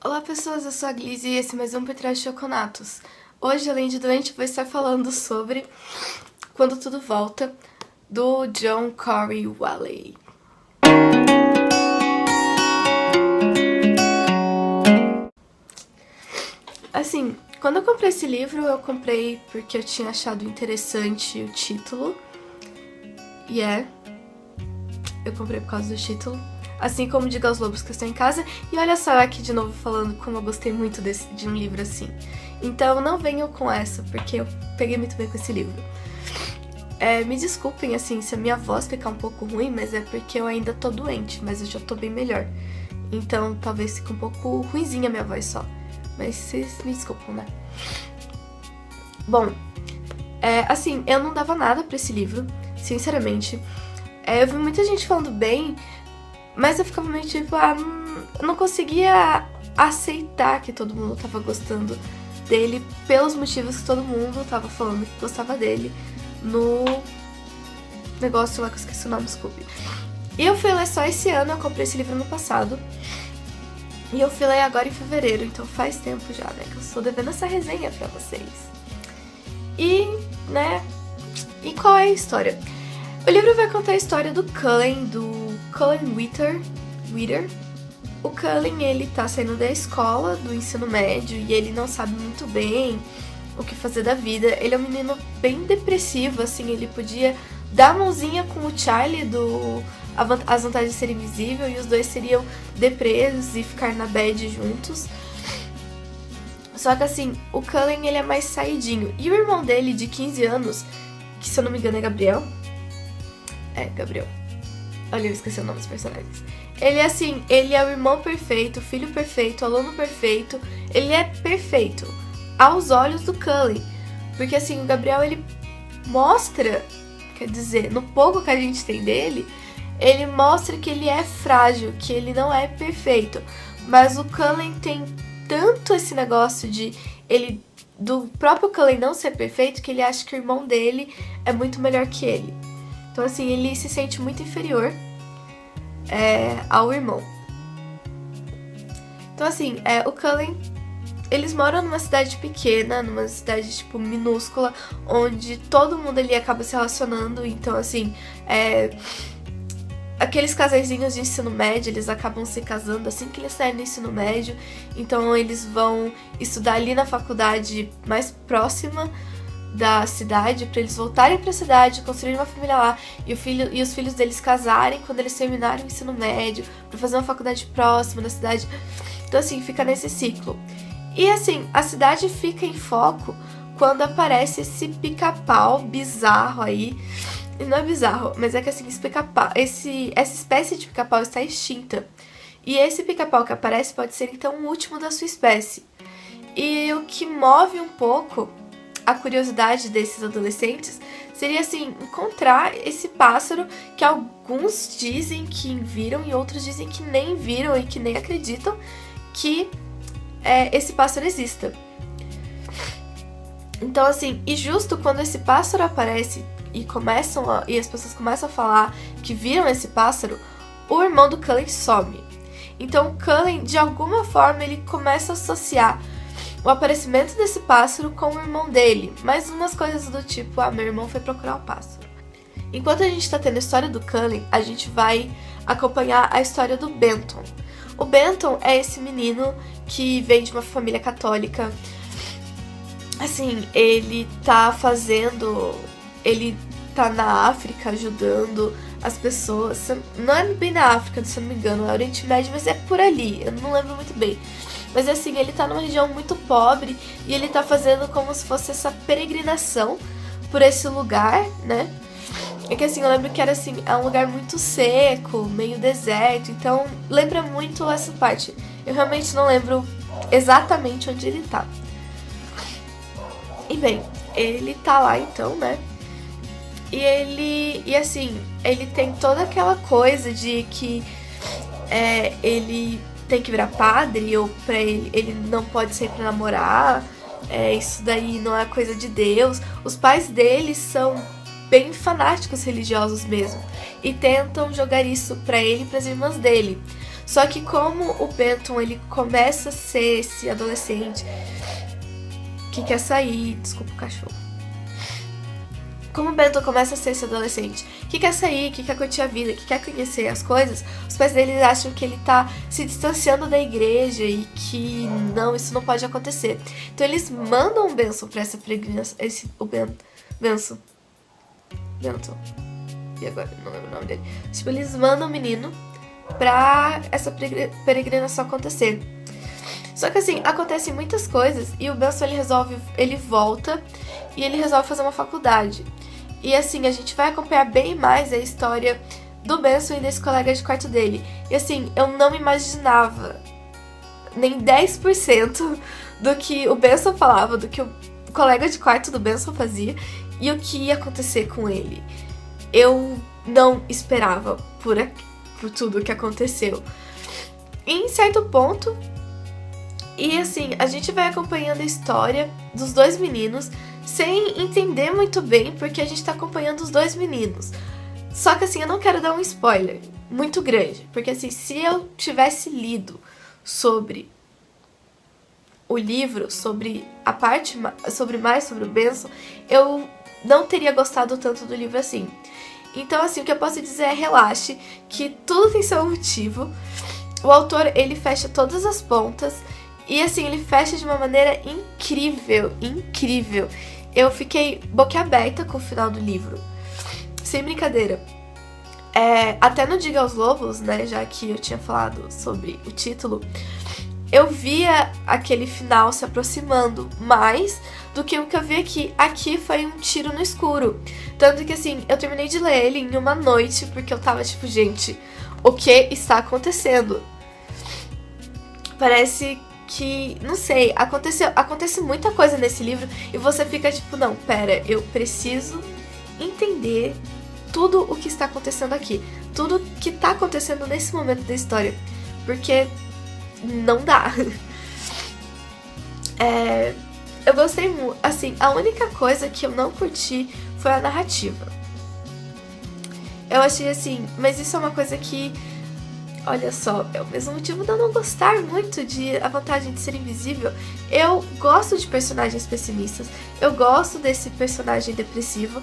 Olá pessoas, eu sou a Glizzy e esse é mais um Por Trás de Choconatos. Hoje, além de doente, vou estar falando sobre Quando Tudo Volta, do John Corey Waley. Assim, quando eu comprei esse livro, eu comprei porque eu tinha achado interessante o título. Eu comprei por causa do título. Assim como Diga aos Lobos que Estão em Casa. E olha só eu aqui de novo falando como eu gostei muito de um livro assim. Então não venham com essa, porque eu peguei muito bem com esse livro. Me desculpem, assim, se a minha voz ficar um pouco ruim, mas é porque eu ainda tô doente, mas eu já tô bem melhor. Então talvez fique um pouco ruinzinha a minha voz só. Mas vocês me desculpam, né? Bom, assim, eu não dava nada pra esse livro, sinceramente. Eu vi muita gente falando bem, mas eu ficava meio tipo, eu não conseguia aceitar que todo mundo tava gostando dele pelos motivos que todo mundo tava falando que gostava dele no negócio lá que eu esqueci o nome, desculpe. E eu fui ler só esse ano, eu comprei esse livro no passado. E eu fui ler agora em fevereiro, então faz tempo já, né, que eu estou devendo essa resenha pra vocês. E qual é a história? O livro vai contar a história do Cullen Witter. O Cullen, ele tá saindo da escola, do ensino médio, e ele não sabe muito bem o que fazer da vida. Ele é um menino bem depressivo, assim, ele podia dar a mãozinha com o Charlie As Vantagens de Ser Invisível, e os dois seriam depressos e ficar na bad juntos. Só que assim, o Cullen, ele é mais saidinho. E o irmão dele, de 15 anos, que se eu não me engano é Gabriel. Gabriel. Olha, eu esqueci o nome dos personagens. Ele é assim, ele é o irmão perfeito, o filho perfeito, o aluno perfeito. Ele é perfeito aos olhos do Cullen. Porque assim, o Gabriel, ele mostra, quer dizer, no pouco que a gente tem dele, ele mostra que ele é frágil, que ele não é perfeito. Mas o Cullen tem tanto esse negócio do próprio Cullen não ser perfeito, que ele acha que o irmão dele é muito melhor que ele. Então assim, ele se sente muito inferior ao irmão. Então assim, o Cullen, eles moram numa cidade pequena, numa cidade tipo minúscula, onde todo mundo ali acaba se relacionando. Então assim, aqueles casaizinhos de ensino médio, eles acabam se casando assim que eles saem do ensino médio. Então eles vão estudar ali na faculdade mais próxima da cidade, pra eles voltarem pra cidade, construir uma família lá, e os filhos deles casarem quando eles terminarem o ensino médio, pra fazer uma faculdade próxima da cidade. Então assim, fica nesse ciclo. E assim, a cidade fica em foco quando aparece esse pica-pau bizarro aí. E não é bizarro, mas é que assim, essa espécie de pica-pau está extinta. E esse pica-pau que aparece pode ser então o último da sua espécie. E o que move um pouco a curiosidade desses adolescentes seria assim, encontrar esse pássaro que alguns dizem que viram e outros dizem que nem viram e que nem acreditam que esse pássaro exista. Então assim, e justo quando esse pássaro aparece e as pessoas começam a falar que viram esse pássaro, o irmão do Cullen some. Então o Cullen, de alguma forma, ele começa a associar o aparecimento desse pássaro com o irmão dele, mas umas coisas do tipo, meu irmão foi procurar o pássaro. Enquanto a gente tá tendo a história do Cullen, a gente vai acompanhar a história do Benton. O Benton é esse menino que vem de uma família católica. Assim, ele tá na África ajudando as pessoas. Não é bem na África, se eu não me engano, é Oriente Médio, mas é por ali, eu não lembro muito bem. Mas assim, ele tá numa região muito pobre e ele tá fazendo como se fosse essa peregrinação por esse lugar, né? É que assim, eu lembro que era assim, é um lugar muito seco, meio deserto, então lembra muito essa parte. Eu realmente não lembro exatamente onde ele tá. E bem, ele tá lá então, né? E assim, ele tem toda aquela coisa de que ele tem que virar padre, ou pra ele não pode sempre namorar, isso daí não é coisa de Deus. Os pais dele são bem fanáticos religiosos mesmo, e tentam jogar isso pra ele e pras irmãs dele. Só que como o Benton, ele começa a ser esse adolescente que quer sair... Desculpa o cachorro. Como o Benton começa a ser esse adolescente que quer sair, que quer curtir a vida, que quer conhecer as coisas, os pais dele acham que ele tá se distanciando da igreja e que não, isso não pode acontecer. Então eles mandam o Benson pra essa peregrinação. Benson. E agora? Não lembro o nome dele. Tipo, eles mandam o menino pra essa peregrinação acontecer. Só que assim, acontecem muitas coisas e o Benson ele volta e ele resolve fazer uma faculdade. E assim, a gente vai acompanhar bem mais a história do Benson e desse colega de quarto dele. E assim, eu não imaginava nem 10% do que o Benson falava, do que o colega de quarto do Benson fazia e o que ia acontecer com ele. Eu não esperava por tudo que aconteceu. E em certo ponto... E assim, a gente vai acompanhando a história dos dois meninos sem entender muito bem porque a gente tá acompanhando os dois meninos. Só que assim, eu não quero dar um spoiler muito grande, porque assim, se eu tivesse lido sobre o livro, sobre a parte, sobre o Benson, eu não teria gostado tanto do livro assim. Então assim, o que eu posso dizer é relaxe, que tudo tem seu motivo. O autor, ele fecha todas as pontas. E assim, ele fecha de uma maneira incrível, incrível. Eu fiquei boquiaberta com o final do livro. Sem brincadeira. Até no Diga aos Lobos, né, já que eu tinha falado sobre o título, eu via aquele final se aproximando mais do que o que eu vi aqui. Aqui foi um tiro no escuro. Tanto que assim, eu terminei de ler ele em uma noite, porque eu tava tipo, gente, o que está acontecendo? Parece que, não sei, acontece muita coisa nesse livro e você fica tipo, não, pera, eu preciso entender tudo o que está acontecendo aqui, tudo que está acontecendo nesse momento da história, porque não dá. Eu gostei muito, assim, a única coisa que eu não curti foi a narrativa. Eu achei assim, mas isso é uma coisa que, olha só, é o mesmo motivo de eu não gostar muito de A Vantagem de Ser Invisível. Eu gosto de personagens pessimistas, eu gosto desse personagem depressivo,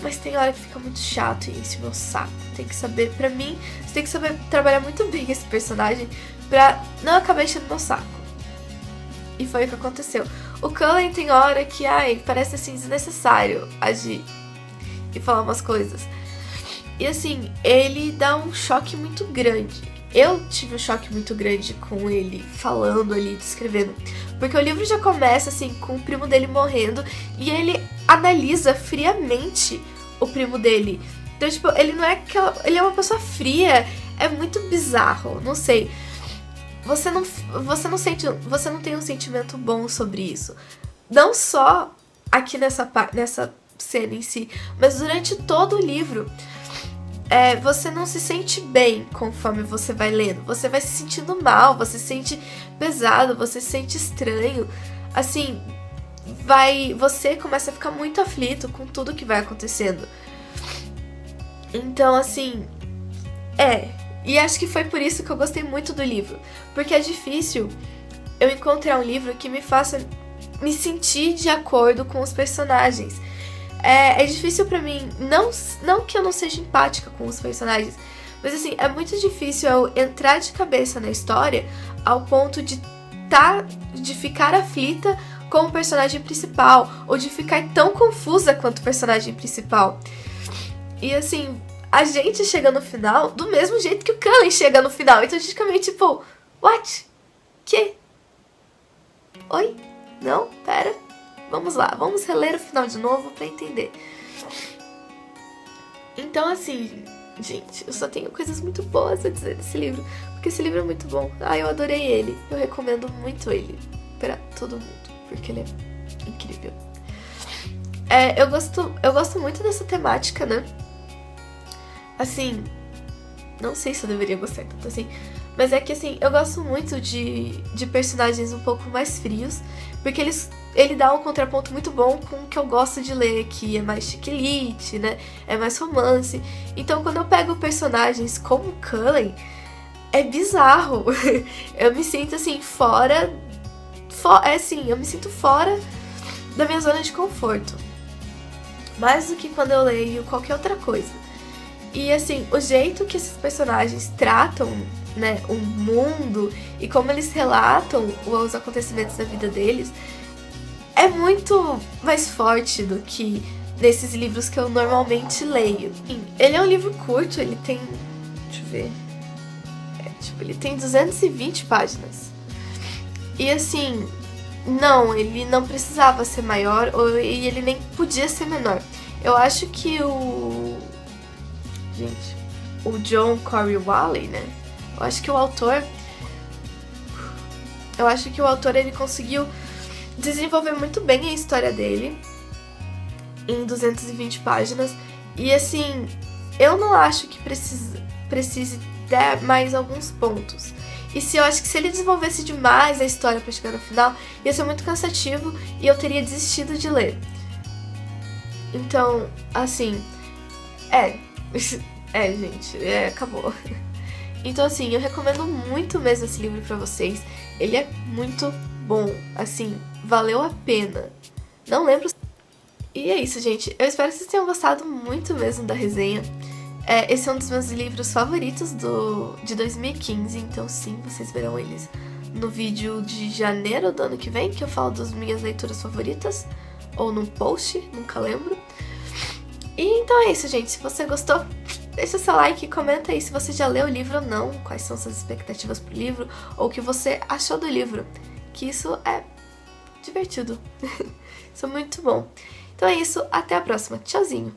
mas tem hora que fica muito chato e enche o meu saco. Tem que saber, pra mim, você tem que saber trabalhar muito bem esse personagem pra não acabar enchendo meu saco. E foi o que aconteceu. O Cullen tem hora que, parece assim, desnecessário agir e falar umas coisas. E assim, ele dá um choque muito grande. Eu tive um choque muito grande com ele falando ali, descrevendo. Porque o livro já começa assim, com o primo dele morrendo. E ele analisa friamente o primo dele. Então, tipo, ele não é aquela... Ele é uma pessoa fria. É muito bizarro, não sei. Você não tem um sentimento bom sobre isso. Não só aqui nessa cena em si, mas durante todo o livro. Você não se sente bem conforme você vai lendo. Você vai se sentindo mal, você se sente pesado, você se sente estranho. Assim, você começa a ficar muito aflito com tudo que vai acontecendo. Então, assim, E acho que foi por isso que eu gostei muito do livro. Porque é difícil eu encontrar um livro que me faça me sentir de acordo com os personagens. É difícil pra mim, não que eu não seja empática com os personagens, mas assim, é muito difícil eu entrar de cabeça na história ao ponto de ficar aflita com o personagem principal, ou de ficar tão confusa quanto o personagem principal. E assim, a gente chega no final do mesmo jeito que o Cullen chega no final, então a gente fica meio tipo, what? Que? Oi? Não? Pera. Vamos lá, vamos reler o final de novo pra entender. Então, assim, gente, eu só tenho coisas muito boas a dizer desse livro, porque esse livro é muito bom. Eu adorei ele. Eu recomendo muito ele pra todo mundo, porque ele é incrível. Eu gosto muito dessa temática, né? Assim, não sei se eu deveria gostar tanto assim, Mas é que, assim, eu gosto muito de personagens um pouco mais frios, porque ele dá um contraponto muito bom com o que eu gosto de ler, que é mais chiquilite, né? É mais romance. Então, quando eu pego personagens como Cullen, é bizarro. Eu me sinto, assim, eu me sinto fora da minha zona de conforto. Mais do que quando eu leio qualquer outra coisa. E, assim, o jeito que esses personagens tratam, né, o mundo e como eles relatam os acontecimentos da vida deles é muito mais forte do que nesses livros que eu normalmente leio. Ele é um livro curto, ele tem... deixa eu ver... ele tem 220 páginas. E assim, não, ele não precisava ser maior e ele nem podia ser menor. Eu acho que o John Cornwallis, né? Eu acho que o autor ele conseguiu desenvolver muito bem a história dele em 220 páginas. E assim, eu não acho que precise dar mais alguns pontos. E eu acho que se ele desenvolvesse demais a história pra chegar no final, ia ser muito cansativo e eu teria desistido de ler. Então, assim, gente, acabou. Então, assim, eu recomendo muito mesmo esse livro pra vocês. Ele é muito bom, assim, valeu a pena. Não lembro. E é isso, gente. Eu espero que vocês tenham gostado muito mesmo da resenha. Esse é um dos meus livros favoritos de 2015, então sim, vocês verão eles no vídeo de janeiro do ano que vem, que eu falo das minhas leituras favoritas, ou num post, nunca lembro. E então é isso, gente. Se você gostou, deixa seu like, comenta aí se você já leu o livro ou não, quais são suas expectativas pro livro, ou o que você achou do livro, que isso é divertido. Isso é muito bom. Então é isso, até a próxima. Tchauzinho!